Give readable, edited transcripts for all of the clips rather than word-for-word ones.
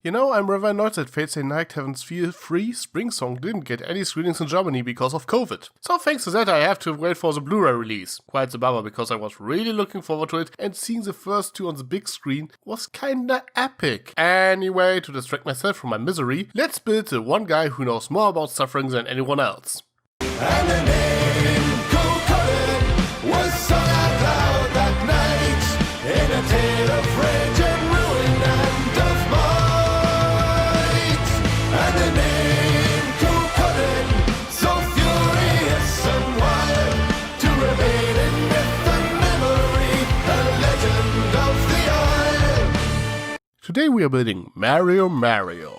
You know, I'm rather annoyed that Fates Stay Night Heaven's free spring song didn't get any screenings in Germany because of COVID. So thanks to that I have to wait for the Blu-ray release. Quite the bummer because I was really looking forward to it and seeing the first two on the big screen was kinda epic. Anyway, to distract myself from my misery, let's build the one guy who knows more about suffering than anyone else. And the name Cú Chulainn was sung out loud that night in a tale of rage and ruin and of might. And the name Cú Chulainn, so furious and wild, to remain in myth and memory, a legend of the Isle. Today we are building Mario,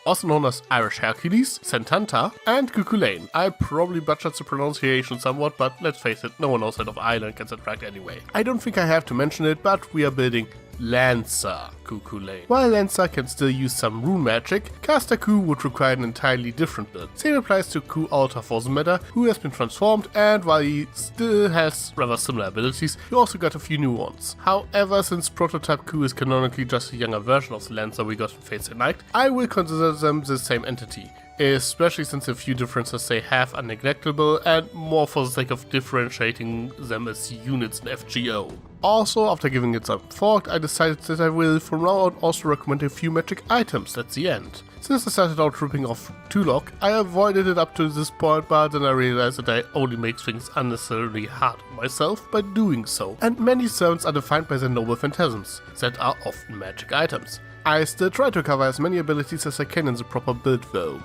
also known as Irish Hercules, Santanta, and Cú Chulainn. I probably butchered the pronunciation somewhat, but let's face it, no one outside of Ireland gets it right anyway. I don't think I have to mention it, but we are building Lancer Cú Chulainn. While Lancer can still use some rune magic, Caster Cú would require an entirely different build. Same applies to Cú Alter for the matter, who has been transformed, and while he still has rather similar abilities, he also got a few new ones. However, since Prototype Cú is canonically just a younger version of the Lancer we got in Fates Stay Night, I will consider them the same entity. Especially since a few differences they have are neglectable and more for the sake of differentiating them as units in FGO. Also, after giving it some thought, I decided that I will from now on also recommend a few magic items at the end. Since I started out ripping off Tulok, I avoided it up to this point, but then I realized that I only make things unnecessarily hard on myself by doing so, and many servants are defined by their noble phantasms, that are often magic items. I still try to cover as many abilities as I can in the proper build though.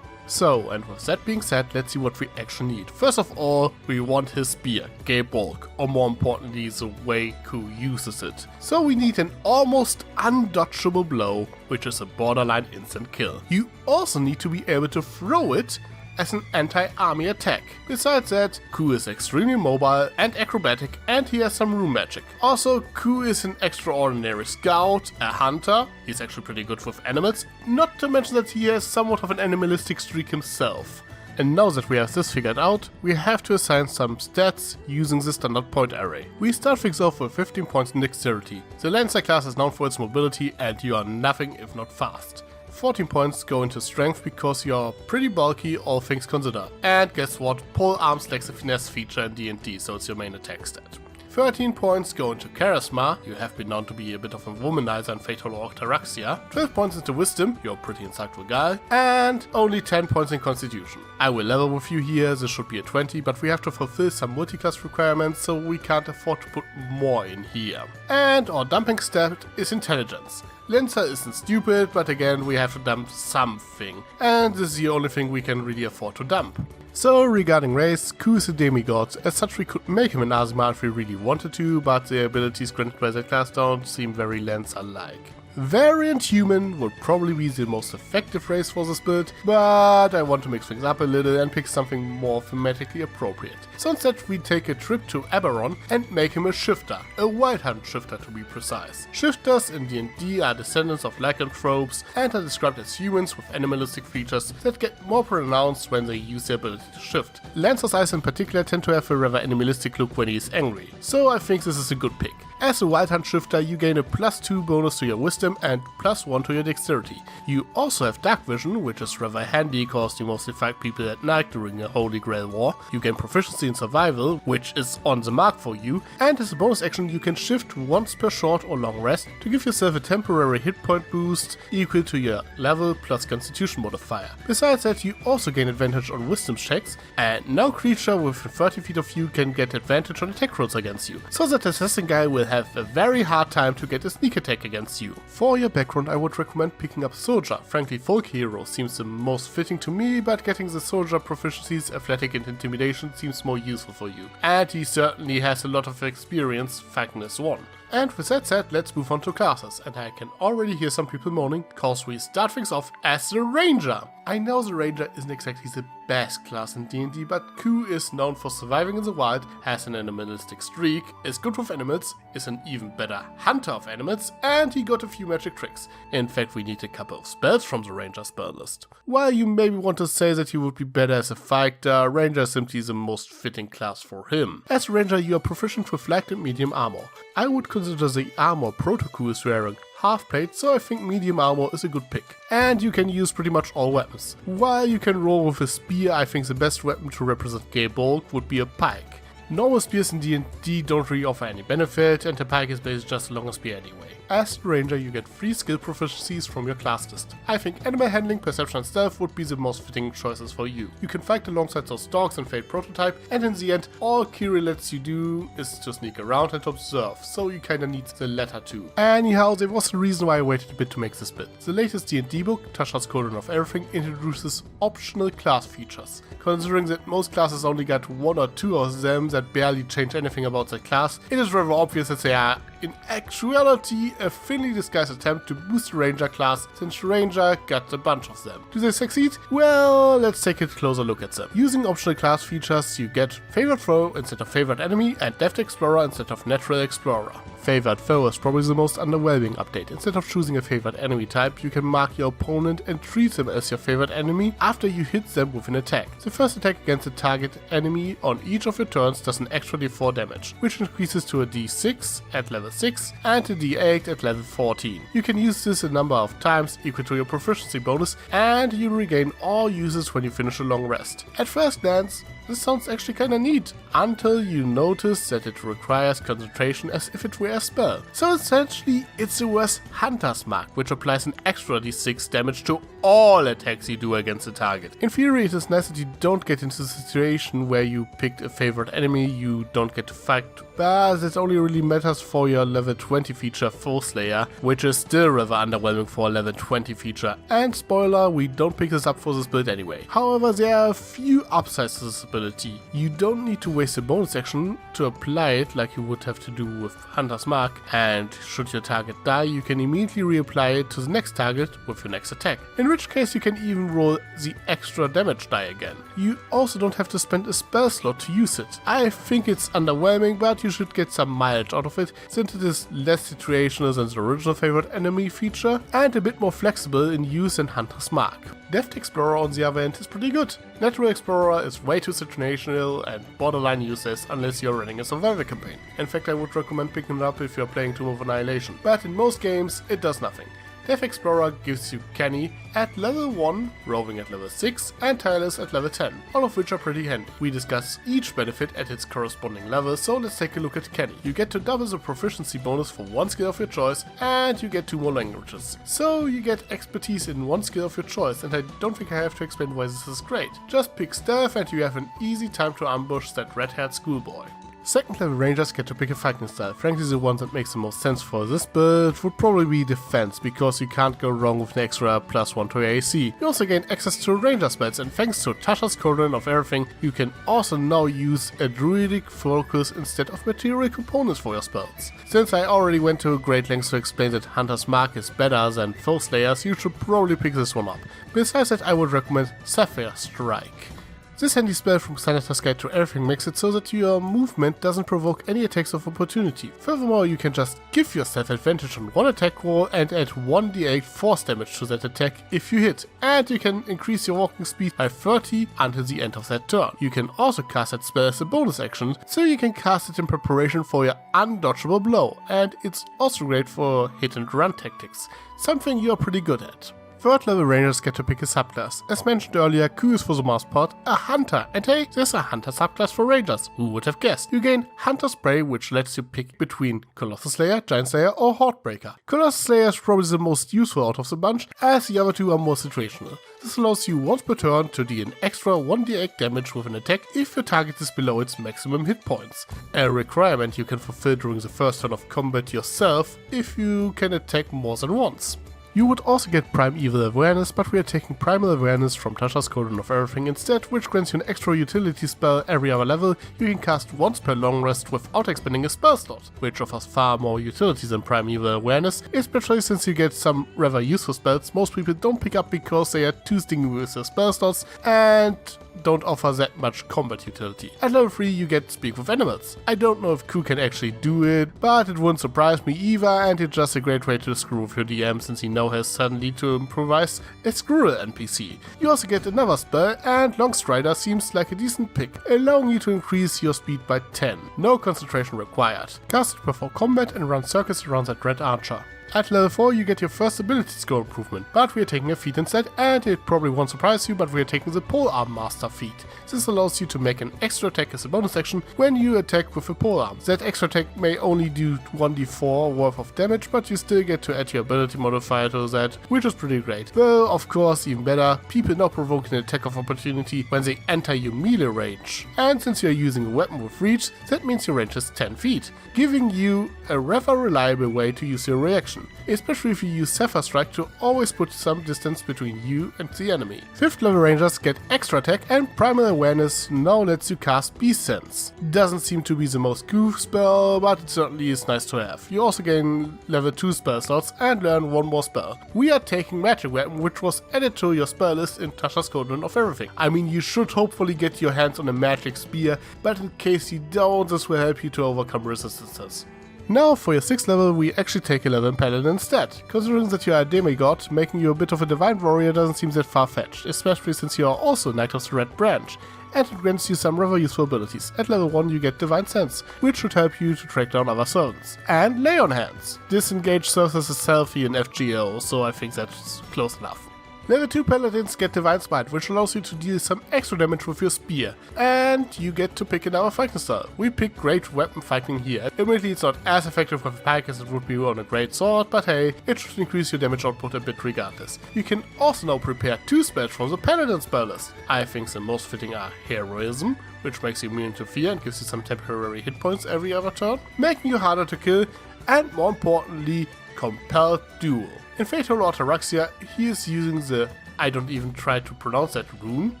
So, and with that being said, let's see what we actually need. First of all, we want his spear, Gay Bulk, or more importantly, the way Cú uses it. So we need an almost undodgeable blow, which is a borderline instant kill. You also need to be able to throw it as an anti-army attack. Besides that, Cú is extremely mobile and acrobatic, and he has some rune magic. Also, Cú is an extraordinary scout, a hunter, he's actually pretty good with animals, not to mention that he has somewhat of an animalistic streak himself. And now that we have this figured out, we have to assign some stats using the standard point array. We start things off with 15 points in dexterity. The Lancer class is known for its mobility and you are nothing if not fast. 14 points go into strength because you're pretty bulky, all things considered. And guess what? Pole arms lacks a finesse feature in D&D, so it's your main attack stat. 13 points go into charisma, you have been known to be a bit of a womanizer in Fatal or Octaraxia. 12 points into wisdom, you're pretty insightful guy. And only 10 points in constitution. I will level with you here, this should be a 20, but we have to fulfill some multiclass requirements, so we can't afford to put more in here. And our dumping stat is intelligence. Lancer isn't stupid, but again we have to dump something, and this is the only thing we can really afford to dump. So regarding race, Cú is a demigod, as such we could make him an Azima if we really wanted to, but the abilities granted by that class don't seem very Lancer-like. Variant Human would probably be the most effective race for this build, but I want to mix things up a little and pick something more thematically appropriate. So instead we take a trip to Eberron and make him a shifter, a wild hunt shifter to be precise. Shifters in D&D are descendants of lycanthropes and are described as humans with animalistic features that get more pronounced when they use their ability to shift. Lancer's eyes in particular tend to have a rather animalistic look when he is angry, so I think this is a good pick. As a wild hunt shifter you gain a +2 bonus to your wisdom and +1 to your dexterity. You also have dark vision, which is rather handy cause you mostly fight people at night during a Holy Grail war. You gain proficiency in survival, which is on the mark for you, and as a bonus action you can shift once per short or long rest to give yourself a temporary hit point boost equal to your level plus constitution modifier. Besides that you also gain advantage on wisdom checks, and no creature within 30 feet of you can get advantage on attack rolls against you, so that assassin guy will have a very hard time to get a sneak attack against you. For your background I would recommend picking up Soldier. Frankly, Folk Hero seems the most fitting to me, but getting the Soldier proficiencies, Athletic and Intimidation seems more useful for you. And he certainly has a lot of experience, Fagnus 1. And with that said, let's move on to classes, and I can already hear some people moaning, cause we start things off as the Ranger. I know the Ranger isn't exactly the best class in D&D, but Cú is known for surviving in the wild, has an animalistic streak, is good with animals, is an even better hunter of animals, and he got a few magic tricks. In fact, we need a couple of spells from the Ranger spell list. While you maybe want to say that he would be better as a fighter, Ranger is simply the most fitting class for him. As Ranger, you are proficient with light and medium armor. I would consider the armor Protocol is wearing half plate, so I think medium armor is a good pick. And you can use pretty much all weapons. While you can roll with a spear, I think the best weapon to represent gay bulk would be a pike. Normal spears in D&D don't really offer any benefit, and the pike is basically just a longer spear anyway. As the ranger, you get 3 skill proficiencies from your class list. I think animal handling, perception and stealth would be the most fitting choices for you. You can fight alongside those dogs and failed prototype, and in the end, all Kiri lets you do is to sneak around and observe, so you kinda need the latter too. Anyhow, there was a reason why I waited a bit to make this build. The latest D&D book, Tasha's Cauldron of Everything, introduces optional class features. Considering that most classes only got 1 or 2 of them that barely change anything about their class, it is rather obvious that they are, in actuality, a thinly disguised attempt to boost the ranger class, since ranger got a bunch of them. Do they succeed? Well, let's take a closer look at them. Using optional class features, you get Favored Foe instead of Favored Enemy and Deft Explorer instead of Natural Explorer. Favored Foe is probably the most underwhelming update. Instead of choosing a favored enemy type, you can mark your opponent and treat them as your favored enemy after you hit them with an attack. The first attack against a target enemy on each of your turns does an extra d4 damage, which increases to a d6 at level 6 and a d8 at level 14. You can use this a number of times equal to your proficiency bonus, and you regain all uses when you finish a long rest. At first glance, this sounds actually kinda neat, until you notice that it requires concentration as if it were a spell. So essentially, it's the worst Hunter's Mark, which applies an extra d6 damage to all attacks you do against a target. In theory, it is nice that you don't get into the situation where you picked a favorite enemy you don't get to fight, but that only really matters for your level 20 feature Foe Slayer, which is still rather underwhelming for a level 20 feature. And spoiler, we don't pick this up for this build anyway. However, there are a few upsides to this ability. You don't need to waste a bonus action to apply it like you would have to do with Hunter's Mark, and should your target die, you can immediately reapply it to the next target with your next attack, in which case you can even roll the extra damage die again. You also don't have to spend a spell slot to use it. I think it's underwhelming, but you should get some mileage out of it, since it is less situational than the original favorite enemy feature and a bit more flexible in use than Hunter's Mark. Deft Explorer on the other end is pretty good. Natural Explorer is way too situational and borderline useless unless you're running a survival campaign. In fact, I would recommend picking it up if you're playing Tomb of Annihilation, but in most games it does nothing. Deft Explorer gives you Kenny at level 1, Roving at level 6 and Tireless at level 10, all of which are pretty handy. We discuss each benefit at its corresponding level, so let's take a look at Kenny. You get to double the proficiency bonus for 1 skill of your choice, and you get 2 more languages. So you get expertise in 1 skill of your choice, and I don't think I have to explain why this is great. Just pick stealth and you have an easy time to ambush that red-haired schoolboy. Second level rangers get to pick a fighting style. Frankly, the one that makes the most sense for this build would probably be defense, because you can't go wrong with an extra +1 to your AC. You also gain access to ranger spells, and thanks to Tasha's Cauldron of Everything, you can also now use a druidic focus instead of material components for your spells. Since I already went to great lengths to explain that Hunter's Mark is better than Foe Slayers, you should probably pick this one up. Besides that, I would recommend Sapphire Strike. This handy spell from Senator's Guide to Everything makes it so that your movement doesn't provoke any attacks of opportunity. Furthermore, you can just give yourself advantage on 1 attack roll and add 1d8 force damage to that attack if you hit, and you can increase your walking speed by 30 until the end of that turn. You can also cast that spell as a bonus action, so you can cast it in preparation for your undodgeable blow, and it's also great for hit and run tactics, something you're pretty good at. Third level rangers get to pick a subclass. As mentioned earlier, Q is for the most part a hunter, and hey, there's a hunter subclass for rangers, who would have guessed. You gain Hunter Spray, which lets you pick between Colossus Slayer, Giant Slayer or Hordebreaker. Colossus Slayer is probably the most useful out of the bunch, as the other two are more situational. This allows you once per turn to deal an extra 1d8 damage with an attack if your target is below its maximum hit points, a requirement you can fulfill during the first turn of combat yourself if you can attack more than once. You would also get Primeval Awareness, but we are taking Primal Awareness from Tasha's Cauldron of Everything instead, which grants you an extra utility spell every other level you can cast once per long rest without expending a spell slot, which offers far more utility than Primeval Awareness, especially since you get some rather useful spells most people don't pick up because they are too stingy with their spell slots and don't offer that much combat utility. At level 3 you get Speak with Animals. I don't know if Q can actually do it, but it wouldn't surprise me either, and it's just a great way to screw with your DM since he knows now has suddenly to improvise a squirrel NPC. You also get another spell, and Longstrider seems like a decent pick, allowing you to increase your speed by 10. No concentration required. Cast it before combat and run circles around that red archer. At level 4 you get your first ability score improvement, but we are taking a feat instead, and it probably won't surprise you, but we are taking the Polearm Master feat. This allows you to make an extra attack as a bonus action when you attack with a polearm. That extra attack may only do 1d4 worth of damage, but you still get to add your ability modifier to that, which is pretty great. Well, of course, even better, people now provoke an attack of opportunity when they enter your melee range. And since you are using a weapon with reach, that means your range is 10 feet, giving you a rather reliable way to use your reaction, especially if you use Sapphire Strike to always put some distance between you and the enemy. 5th level rangers get extra attack, and Primal Awareness now lets you cast Beast Sense. Doesn't seem to be the most goof spell, but it certainly is nice to have. You also gain level 2 spell slots and learn one more spell. We are taking Magic Weapon, which was added to your spell list in Tasha's Cauldron of Everything. I mean, you should hopefully get your hands on a Magic Spear, but in case you don't, this will help you to overcome resistances. Now for your 6th level we actually take a level in Paladin instead. Considering that you are a demigod, making you a bit of a divine warrior doesn't seem that far-fetched, especially since you are also Knight of the Red Branch, and it grants you some rather useful abilities. At level 1 you get Divine Sense, which should help you to track down other servants. And Lay on Hands. Disengage serves as a selfie in FGO, so I think that's close enough. Level 2 Paladins get Divine Smite, which allows you to deal some extra damage with your spear, and you get to pick another fighting style. We pick Great Weapon Fighting here. Admittedly, it's not as effective with a pike as it would be on a great sword, but hey, it should increase your damage output a bit regardless. You can also now prepare 2 spells from the Paladin spell list. I think the most fitting are Heroism, which makes you immune to fear and gives you some temporary hit points every other turn, making you harder to kill, and more importantly, Compelled Duel. In Fatal Ataraxia, he is using the, I don't even try to pronounce that, Rune,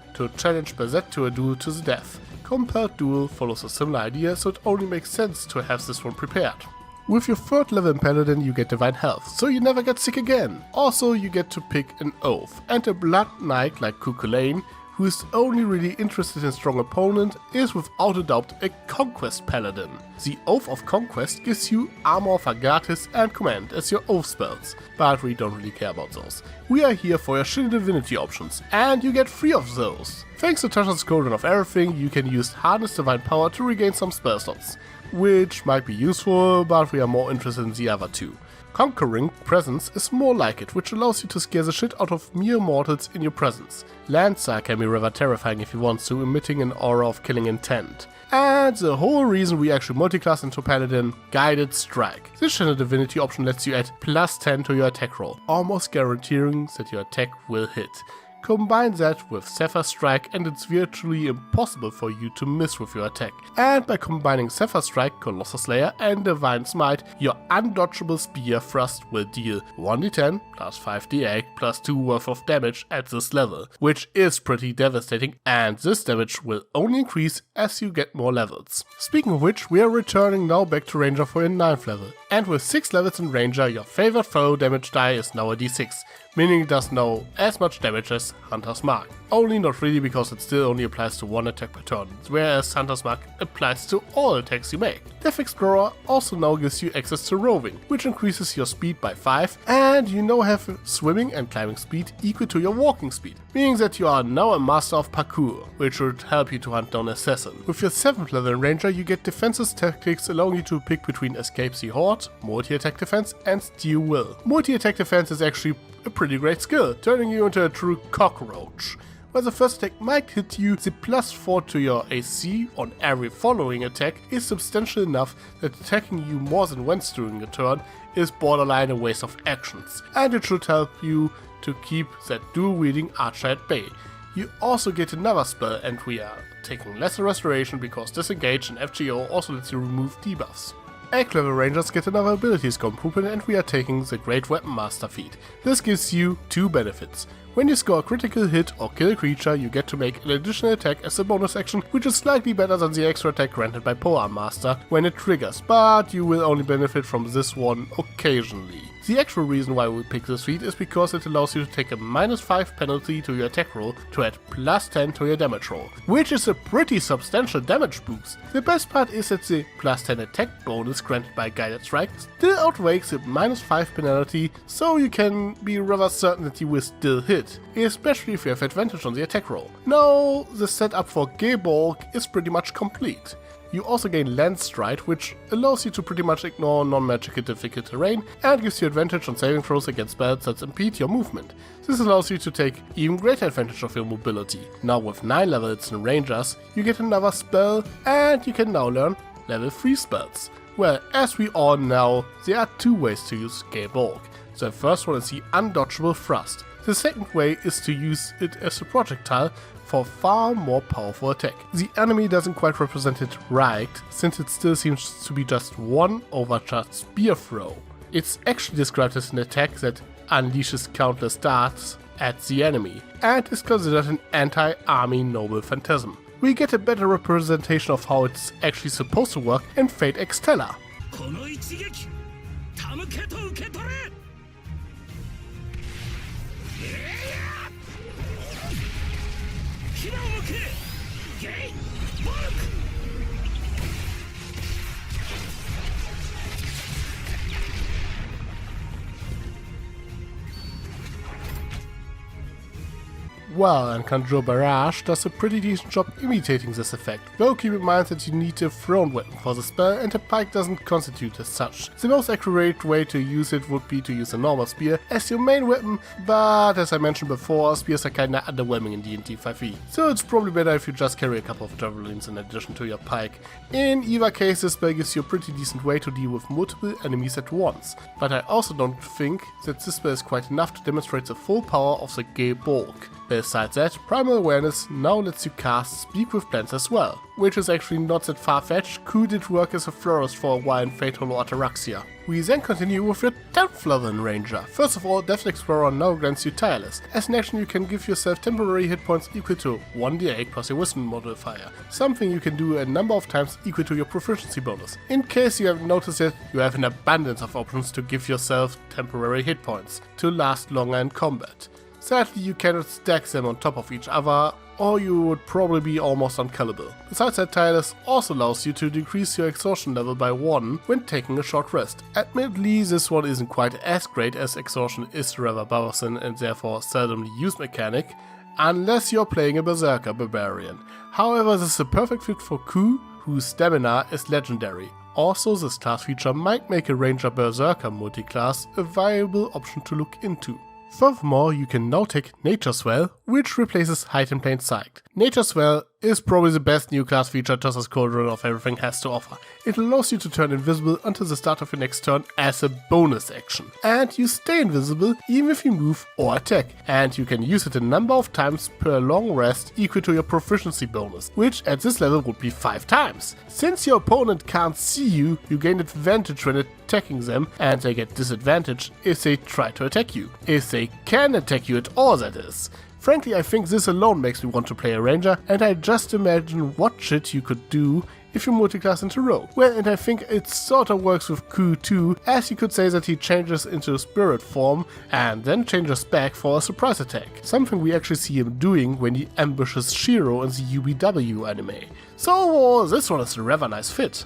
to challenge Bazette to a duel to the death. Compelled Duel follows a similar idea, so it only makes sense to have this one prepared. With your 3rd level in Paladin you get Divine Health, so you never get sick again. Also you get to pick an Oath, and a Blood Knight like Cú Chulainn, who is only really interested in strong opponent, is without a doubt a Conquest Paladin. The Oath of Conquest gives you Armor Fagatis and Command as your Oath spells, but we don't really care about those. We are here for your Shield Divinity options, and you get 3 of those. Thanks to Tasha's Cauldron of Everything, you can use Harness Divine Power to regain some spell slots, which might be useful, but we are more interested in the other 2. Conquering Presence is more like it, which allows you to scare the shit out of mere mortals in your presence. Lancer can be rather terrifying if he wants to, emitting an aura of killing intent. And the whole reason we actually multiclass into Paladin, Guided Strike. This Channel Divinity option lets you add plus 10 to your attack roll, almost guaranteeing that your attack will hit. Combine that with Sapphire Strike and it's virtually impossible for you to miss with your attack. And by combining Sapphire Strike, Colossus Slayer and Divine Smite, your undodgeable spear thrust will deal 1d10 plus 5d8 plus 2 worth of damage at this level, which is pretty devastating, and this damage will only increase as you get more levels. Speaking of which, we are returning now back to Ranger for your 9th level. And with 6 levels in Ranger, your favorite foe damage die is now a d6. Meaning it does now as much damage as Hunter's Mark. Only not really, because it still only applies to 1 attack per turn, whereas Hunter's Mark applies to all attacks you make. Death Explorer also now gives you access to roving, which increases your speed by 5, and you now have swimming and climbing speed equal to your walking speed, meaning that you are now a master of parkour, which should help you to hunt down assassin. With your 7th level in Ranger you get defensive tactics allowing you to pick between Escape the Horde, Multi-Attack Defense and Steal Will. Multi-Attack Defense is actually a pretty great skill, turning you into a true cockroach. While the first attack might hit you, the plus 4 to your AC on every following attack is substantial enough that attacking you more than once during a turn is borderline a waste of actions, and it should help you to keep that dual-wielding archer at bay. You also get another spell, and we are taking Lesser Restoration because Disengage and FGO also lets you remove debuffs. 8th level Rangers get another ability score improvement, and we are taking the Great Weapon Master feat. This gives you 2 benefits. When you score a critical hit or kill a creature, you get to make an additional attack as a bonus action, which is slightly better than the extra attack granted by Polearm Master when it triggers, but you will only benefit from this one occasionally. The actual reason why we pick this feat is because it allows you to take a -5 penalty to your attack roll to add +10 to your damage roll, which is a pretty substantial damage boost. The best part is that the +10 attack bonus granted by Guided Strike still outweighs the -5 penalty, so you can be rather certain that you will still hit, especially if you have advantage on the attack roll. Now, the setup for Geborg is pretty much complete. You also gain Land Stride, which allows you to pretty much ignore non-magical difficult terrain and gives you advantage on saving throws against spells that impede your movement. This allows you to take even greater advantage of your mobility. Now with 9 levels in Rangers, you get another spell and you can now learn level 3 spells. Well, as we all know, there are 2 ways to use Geborg. The first one is the Undodgeable Thrust. The second way is to use it as a projectile for far more powerful attack. The enemy doesn't quite represent it right, since it still seems to be just one overcharged spear throw. It's actually described as an attack that unleashes countless darts at the enemy, and is considered an anti-army noble phantasm. We get a better representation of how it's actually supposed to work in Fate Extella. Well, and Conjure Barrage does a pretty decent job imitating this effect, though keep in mind that you need a thrown weapon for the spell and a pike doesn't constitute as such. The most accurate way to use it would be to use a normal spear as your main weapon, but as I mentioned before, spears are kinda underwhelming in D&D 5e, so it's probably better if you just carry a couple of javelins in addition to your pike. In either case, this spell gives you a pretty decent way to deal with multiple enemies at once, but I also don't think that this spell is quite enough to demonstrate the full power of the Geborg. Besides that, Primal Awareness now lets you cast Speak with Plants as well, which is actually not that far-fetched. Ku did work as a florist for a while in Fate Hollow Ataraxia. We then continue with your 10th level in Ranger. First of all, Depth Explorer now grants you Tireless. As an action, you can give yourself temporary hit points equal to 1d8 plus your Wisdom modifier, something you can do a number of times equal to your proficiency bonus. In case you haven't noticed yet, you have an abundance of options to give yourself temporary hit points to last longer in combat. Sadly, you cannot stack them on top of each other, or you would probably be almost unkillable. Besides that, Tireless also allows you to decrease your exhaustion level by 1 when taking a short rest. Admittedly, this one isn't quite as great as exhaustion is rather bothersome and therefore seldomly used mechanic, unless you're playing a Berserker Barbarian. However, this is a perfect fit for Ku, whose stamina is legendary. Also, this class feature might make a Ranger Berserker multiclass a viable option to look into. Furthermore, you can now take Nature Swell, which replaces Hide in Plain Sight. Nature Swell is probably the best new class feature Tasha's Cauldron of Everything has to offer. It allows you to turn invisible until the start of your next turn as a bonus action. And you stay invisible even if you move or attack. And you can use it a number of times per long rest equal to your proficiency bonus, which at this level would be 5 times. Since your opponent can't see you, you gain advantage when attacking them, and they get disadvantage if they try to attack you. If they can attack you at all, that is. Frankly, I think this alone makes me want to play a Ranger, and I just imagine what shit you could do if you multiclass into Rogue. Well, and I think it sort of works with Ku too, as you could say that he changes into spirit form and then changes back for a surprise attack. Something we actually see him doing when he ambushes Shiro in the UBW anime. So this one is a rather nice fit.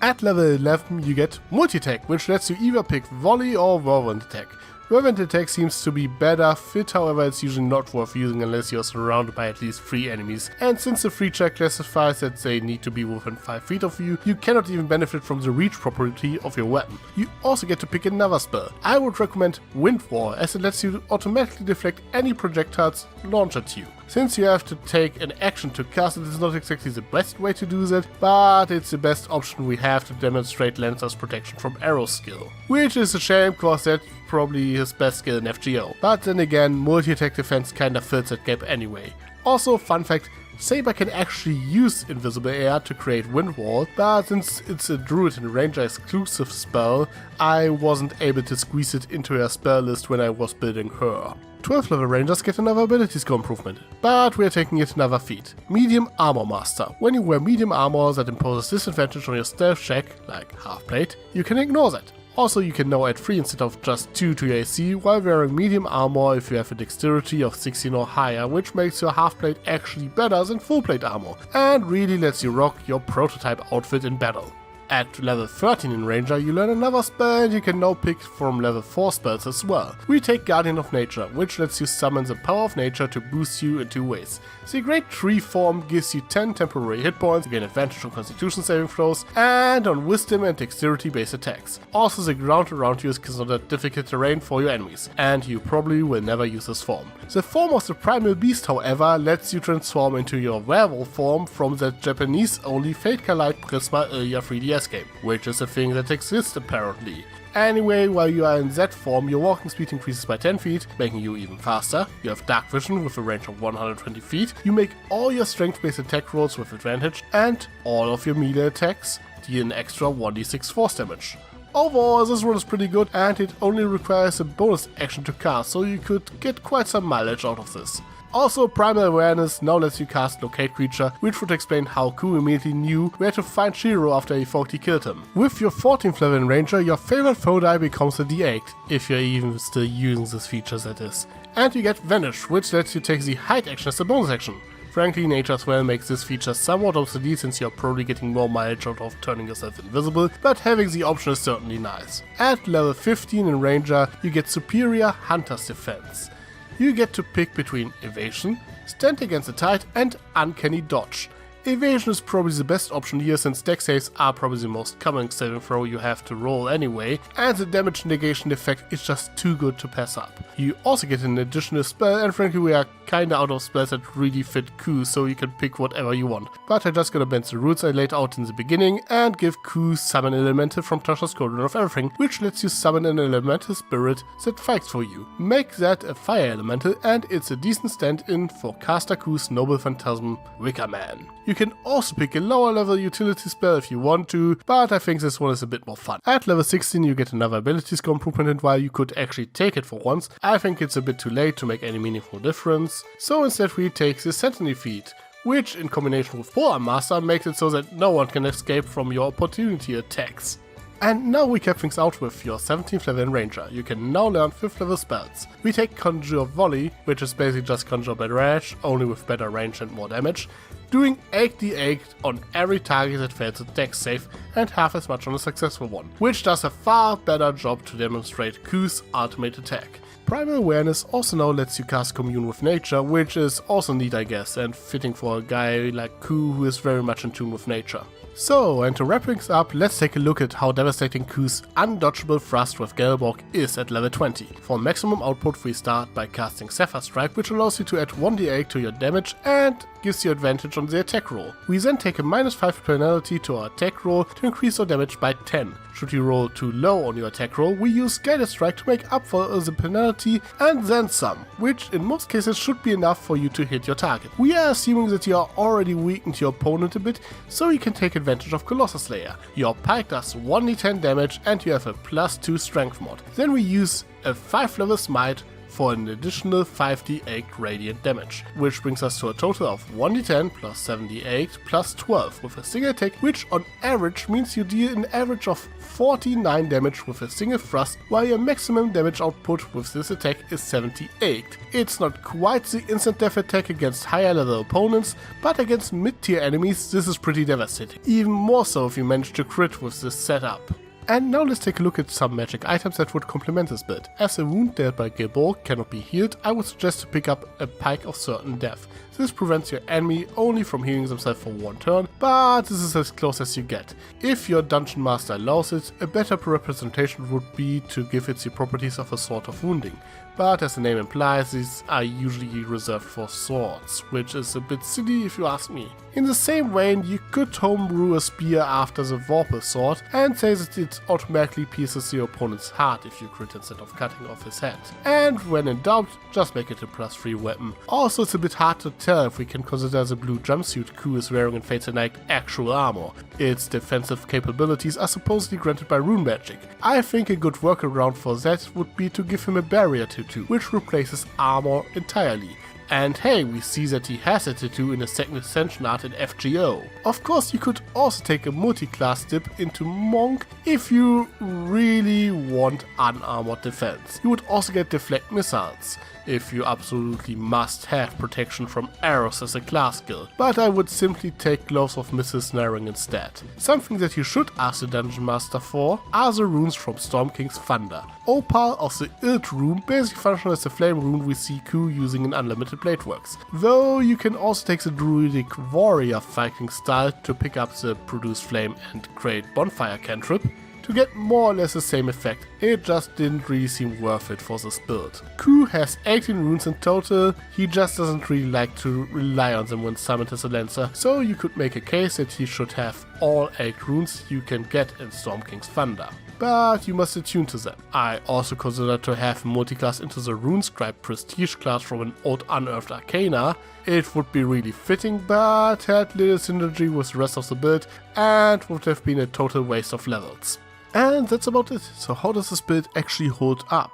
At level 11 you get Multi-Attack, which lets you either pick Volley or Whirlwind Attack. Whirlwind Attack seems to be better fit, however it's usually not worth using unless you're surrounded by at least 3 enemies, and since the feature classifies that they need to be within 5 feet of you, you cannot even benefit from the reach property of your weapon. You also get to pick another spell. I would recommend Wind Wall, as it lets you automatically deflect any projectiles launched at you. Since you have to take an action to cast it, is not exactly the best way to do that, but it's the best option we have to demonstrate Lancer's protection from arrow skill. Which is a shame, cause that's probably his best skill in FGO. But then again, multi-attack defense kinda fills that gap anyway. Also, fun fact, Saber can actually use Invisible Air to create Wind Wall, but since it's a Druid and Ranger exclusive spell, I wasn't able to squeeze it into her spell list when I was building her. 12th level Rangers get another ability score improvement, but we are taking it another feat. Medium Armor Master. When you wear medium armor that imposes disadvantage on your stealth check, like half plate, you can ignore that. Also, you can now add 3 instead of just 2 to your AC while wearing medium armor if you have a dexterity of 16 or higher, which makes your half plate actually better than full plate armor, and really lets you rock your prototype outfit in battle. At level 13 in Ranger, you learn another spell and you can now pick from level 4 spells as well. We take Guardian of Nature, which lets you summon the power of nature to boost you in 2 ways. The Great Tree form gives you 10 temporary hit points, you gain advantage on Constitution saving throws, and on Wisdom and Dexterity based attacks. Also, the ground around you is considered difficult terrain for your enemies, and you probably will never use this form. The form of the Primal Beast, however, lets you transform into your werewolf form from the Japanese-only Fate-Light Prisma Ilya 3DS game, which is a thing that exists apparently. Anyway, while you are in that form, your walking speed increases by 10 feet, making you even faster. You have dark vision with a range of 120 feet. You make all your strength-based attack rolls with advantage, and all of your melee attacks deal an extra 1d6 force damage. Overall, this one is pretty good, and it only requires a bonus action to cast, so you could get quite some mileage out of this. Also, Primal Awareness now lets you cast Locate Creature, which would explain how Ku immediately knew where to find Shiro after he thought he killed him. With your 14th level in Ranger, your favorite foe die becomes a D8, if you're even still using this feature, that is. And you get Vanish, which lets you take the Hide action as a bonus action. Frankly, Nature as well makes this feature somewhat obsolete since you're probably getting more mileage out of turning yourself invisible, but having the option is certainly nice. At level 15 in Ranger, you get Superior Hunter's Defense. You get to pick between Evasion, Stand Against the Tide, and Uncanny Dodge. Evasion is probably the best option here since dex saves are probably the most common saving throw you have to roll anyway, and the damage negation effect is just too good to pass up. You also get an additional spell, and frankly we are kinda out of spells that really fit Ku, so you can pick whatever you want. But I'm just gonna bend the rules I laid out in the beginning and give Ku Summon Elemental from Tasha's Cauldron of Everything, which lets you summon an elemental spirit that fights for you. Make that a fire elemental, and it's a decent stand-in for Caster Ku's Noble Phantasm, Wicker Man. You can also pick a lower level utility spell if you want to, but I think this one is a bit more fun. At level 16 you get another ability score improvement, and while you could actually take it for once, I think it's a bit too late to make any meaningful difference. So instead we take the Sentinel feat, which in combination with Forearm Master makes it so that no one can escape from your opportunity attacks. And now we cap things out with your 17th level in Ranger. You can now learn 5th level spells. We take Conjure Volley, which is basically just Conjure by Rage, only with better range and more damage, doing 8d8 on every target that fails a dex save and half as much on a successful one, which does a far better job to demonstrate Ku's ultimate attack. Primal Awareness also now lets you cast Commune with Nature, which is also neat I guess, and fitting for a guy like Ku who is very much in tune with nature. So, and to wrap things up, let's take a look at how devastating Ku's undodgeable thrust with Gelborg is at level 20. For maximum output we start by casting Sapphire Strike, which allows you to add 1d8 to your damage and gives you advantage on the attack roll. We then take a -5 penalty to our attack roll to increase our damage by 10. Should you roll too low on your attack roll, we use Guided Strike to make up for the penalty and then some, which in most cases should be enough for you to hit your target. We are assuming that you are already weakened your opponent a bit, so you can take advantage of Colossus Slayer. Your pike does 1d10 damage and you have a +2 strength mod. Then we use a 5th level smite for an additional 5d8 radiant damage, which brings us to a total of 1d10 plus 7d8 plus 12 with a single attack, which on average means you deal an average of 49 damage with a single thrust, while your maximum damage output with this attack is 78. It's not quite the instant death attack against higher level opponents, but against mid-tier enemies this is pretty devastating. Even more so if you manage to crit with this setup. And now let's take a look at some magic items that would complement this build. As a wound dealt by Gelborg cannot be healed, I would suggest to pick up a Pike of Certain Death. This prevents your enemy only from healing themselves for one turn, but this is as close as you get. If your Dungeon Master allows it, a better representation would be to give it the properties of a Sword of Wounding. but as the name implies, these are usually reserved for swords, which is a bit silly if you ask me. In the same vein, you could homebrew a spear after the Vorpal sword and say that it automatically pierces your opponent's heart if you crit instead of cutting off his head. And when in doubt, just make it a +3 weapon. Also, it's a bit hard to tell if we can consider the blue jumpsuit Cú is wearing in Fates Unite actual armor. Its defensive capabilities are supposedly granted by rune magic. I think a good workaround for that would be to give him a barrier tattoo, which replaces armor entirely. And hey, we see that he has a tattoo in a second ascension art in FGO. Of course, you could also take a multi-class dip into Monk if you really want unarmored defense. You would also get deflect missiles, if you absolutely must have protection from arrows as a class skill, but I would simply take Gloves of Missile Snaring instead. Something that you should ask the Dungeon Master for are the runes from Storm King's Thunder. Opal of the Ilt rune basically functions as the flame rune we see Cú using in Unlimited Bladeworks, though you can also take the Druidic Warrior fighting style to pick up the Produce Flame and create Bonfire cantrip, to get more or less the same effect. It just didn't really seem worth it for this build. Cú has 18 runes in total, he just doesn't really like to rely on them when summoned as a Lancer, so you could make a case that he should have all 8 runes you can get in Storm King's Thunder. But you must attune to them. I also consider to have multiclass into the Runescribe Prestige class from an old Unearthed Arcana. It would be really fitting, but had little synergy with the rest of the build and would have been a total waste of levels. And that's about it. So how does this build actually hold up?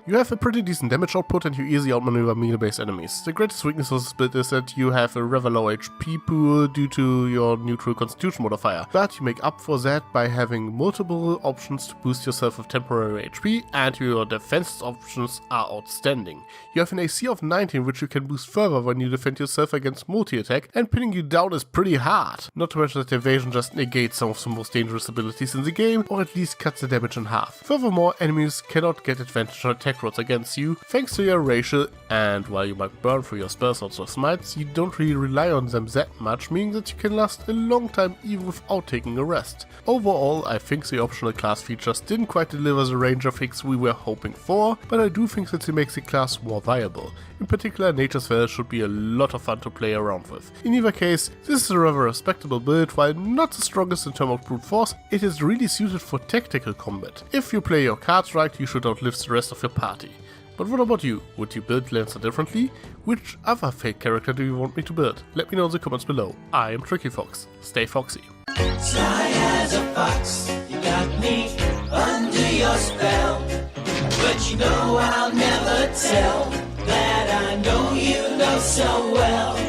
You have a pretty decent damage output and you easily outmaneuver melee-based enemies. The greatest weakness of this build is that you have a rather low HP pool due to your neutral constitution modifier, but you make up for that by having multiple options to boost yourself with temporary HP, and your defense options are outstanding. You have an AC of 19, which you can boost further when you defend yourself against multi-attack, and pinning you down is pretty hard. Not to mention that evasion just negates some of the most dangerous abilities in the game, or at least cuts the damage in half. Furthermore, enemies cannot get advantage on attack rolls against you thanks to your racial, and while you might burn through your spell slots or smites, you don't really rely on them that much, meaning that you can last a long time even without taking a rest. Overall, I think the optional class features didn't quite deliver the range of hits we were hoping for, but I do think that it makes the class more viable. In particular, Nature's Spell should be a lot of fun to play around with. In either case, this is a rather respectable build. While not the strongest in terms of brute force, it is really suited for tactical combat. If you play your cards right, you should outlive the rest of your party. But what about you? Would you build Lancer differently? Which other Fate character do you want me to build? Let me know in the comments below. I am Tricky Fox. Stay foxy. Sly as a fox, you got me under your spell. But you know I'll never tell that I know you know so well.